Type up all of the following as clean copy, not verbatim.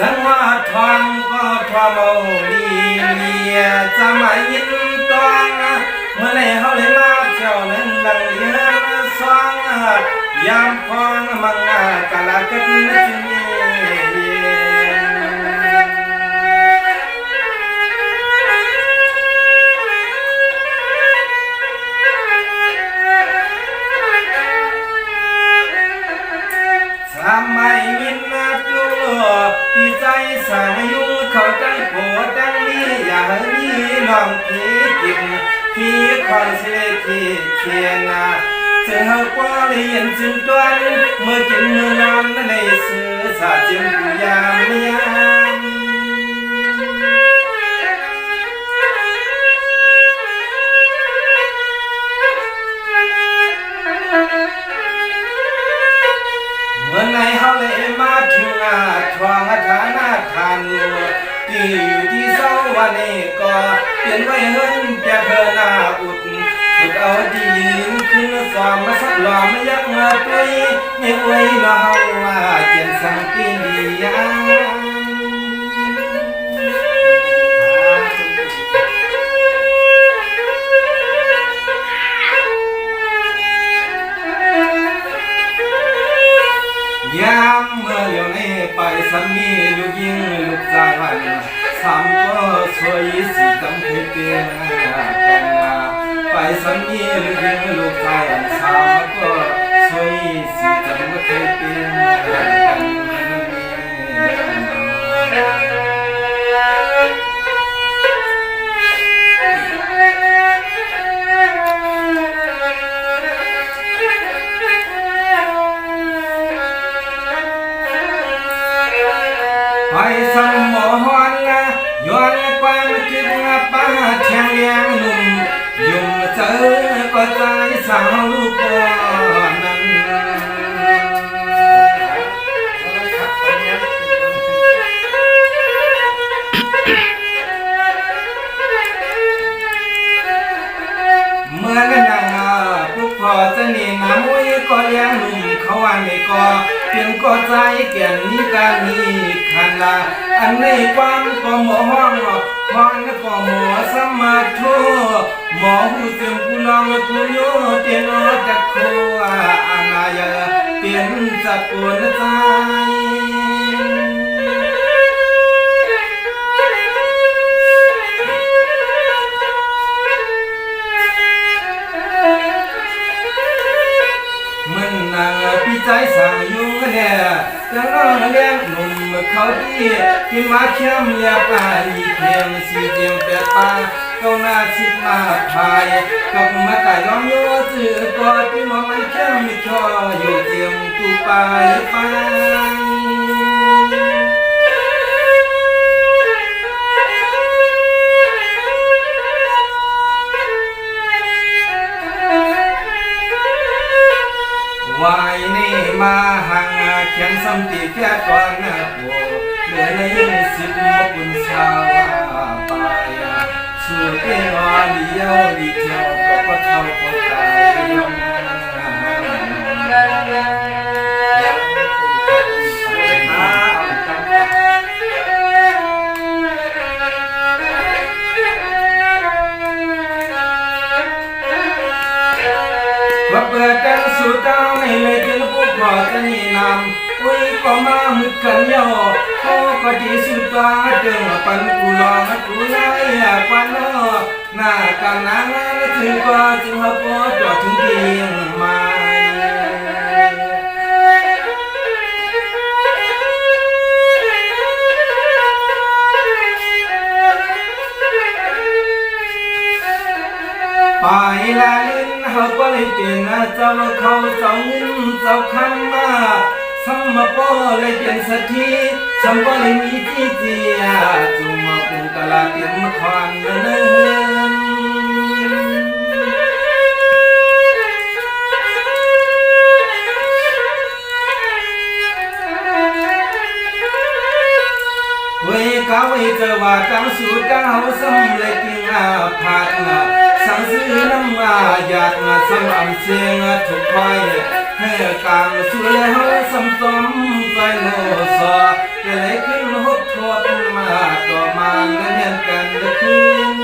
สังว่าทองก็ทอมเอาดีเลียจะมายินตองเมื่อไรเขาเลยมาเที่ยวนั้นดังเลี้ยงสองยามฟองมังกะลากันจึงปีใจสายยุ่งเขาจังโผจังนี้อย่าให้มีน้องผีกินผีคอนเสทีเขียนเธอเขาก็เรียนจึงตวนเมื่อกินเมื่อนอนในสื่อสาจึงกุยามยามเมื่อในเขาเลยมาถึงทวงฐานะทานที่อยู่ที่เสาวันนี้ก็เปลี่ยนไว้เฮิรนจะเพิ่นอุดเอาดินขึ้นซ้อมมาสักหล่อไม่ยักมาตุยไม่อวยเราว่าเกียนสังปีดียามเมื่ออยู่ในไปสามีลูกยิงลูกชายวันสามก็สวยสีจำเพเปียกันไปสามีลูกยิงลูกชายวันสามก็สวยสีจำเพเปียกันไปสมอหอนย้อนความคิดป้าแทงเลี้ยงหนุ่มยุ่งเจอก็ใจสาวลูกบ่อนั้นเมื่อนั้นปุ๊บพอจะหนีน้ำมวยก็เลี้ยงหนุ่มเขาว่าไม่ก็เพียงก็ใจแก่นนี้การนี้ขันละอันในความก็หมอห้องพรก็หมอสมาธุหมอผู้เตรียมผู้ลองผู้โยเตียนจักโคอานายเปลี่ยนจักกุนใจมันนางพี่ใจสั่งยุ่งเนี่ยจะร้องเลี้ยงหนุ่มเขาที่มาเข้มเลียปลายเพียงสีเจียงแต่ปาเขาหน้าชิดมาพายกับมาไก่ร้องโย่จืดกอดที่มันเข้มชออยู่เจียมตูไปวายนี่มาห่างเขียนสมติแค่ก่อนโบเหลือในสิบมกุลสาวไปสู่เตี้ยเลี้ยวดีเที่ยวก็เท่าก็ตายยงว่าเปิดกันสู่เจ้าในเลยจนพวกขอจะนี่นำอุ้ยก็มามุดกันย่อเขาก็ดีสุดว่าเดิมปันกูลองกูไล่ปันนอหน้ากันนางถึงก็จึงหัวจอดถึงเพียงมาไปลาลินเขาก็เลยเปลี่ยนเจ้าเขาเจ้าเงินเจ้าคำมาสัมมาป้อเลยเปลี่ยนสักทีสัมป้อเลยมีที่เจียจุ่มมาปุ่งตลาดเตรียมควันเนินเว้ยก้าวเว้ยเจอว่าจังสูดก้าวสำเร็จกินผัดสังซื้อน้ำหยาดสำอำเสียงทุกคอย ให้กามสู้แล้วซ้ำซ้อมใจโลซอจะไหลขึ้นหดทดมาต่อมาเงียนกันคืน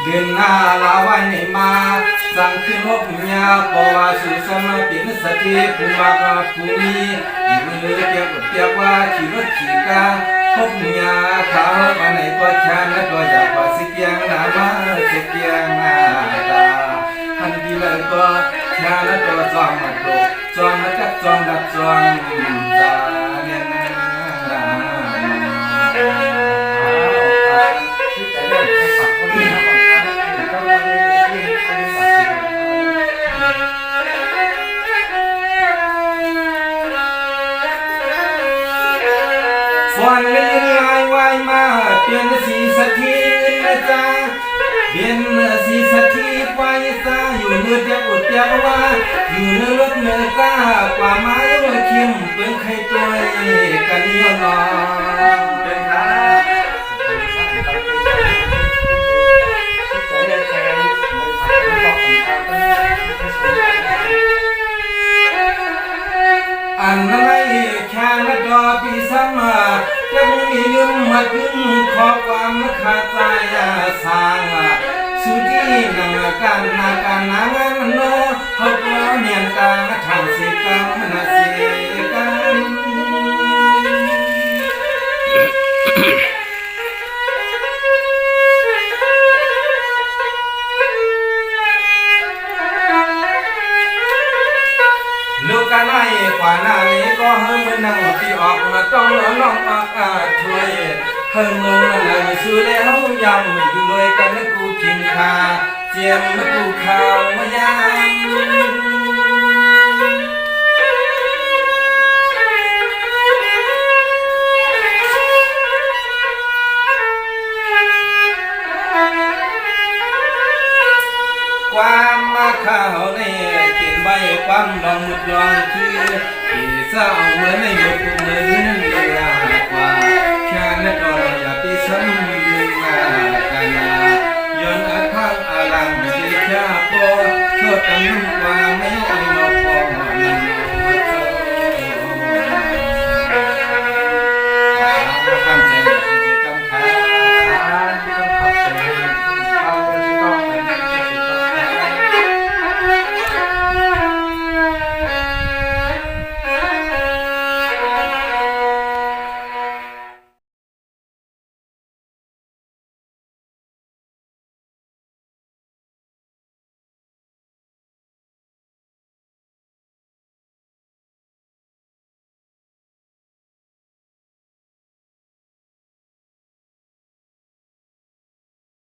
เดือนหน้าลาวันไหนมาสั่งขึ้นหกยาปวาสุสมาปินสถิภูมากภูมิมือเก็บเก็บว่าขี่รถขี่กาหกยาขาวันไหนก็แค้นแล้วก็อยากว่าสิเกียงนามาสิเกียงนาตาทันทีเลยก็แค้นแล้วก็จอมมาโตจอมมาจับจอมดับจอมตาเนี่ยนะวันเล่นลายวายมาเปลี่ยนสีสักทีนะจ๊ะเปลี่ยนสีสักทีไปซะอยู่เนื้อเดียวอุดเดียวว่าอยู่เนื้อรถเนื้อกล้ากว่าไม้ว่าคิมเป็นใครตัวกันยอนนอนเป็นคอันนั้นแค่ละดอปีซ้ำมาจะมึงมีลืมมาถึงขอความขาดใจสร้างสุดีนังกันนาการนางมันโนเขาก็เนียนกาทางสิกันนาสิกันลูกกันไอ้กว่าหน้านี้ก็เฮ้ยมันนั่งที่ออกมาต้องน้องอากาศถวยเฮ้ยมันนั่งสู้แล้วยำอยู่ด้วยกันนะกูกินข้าเจียมนะกูข้าวมายำ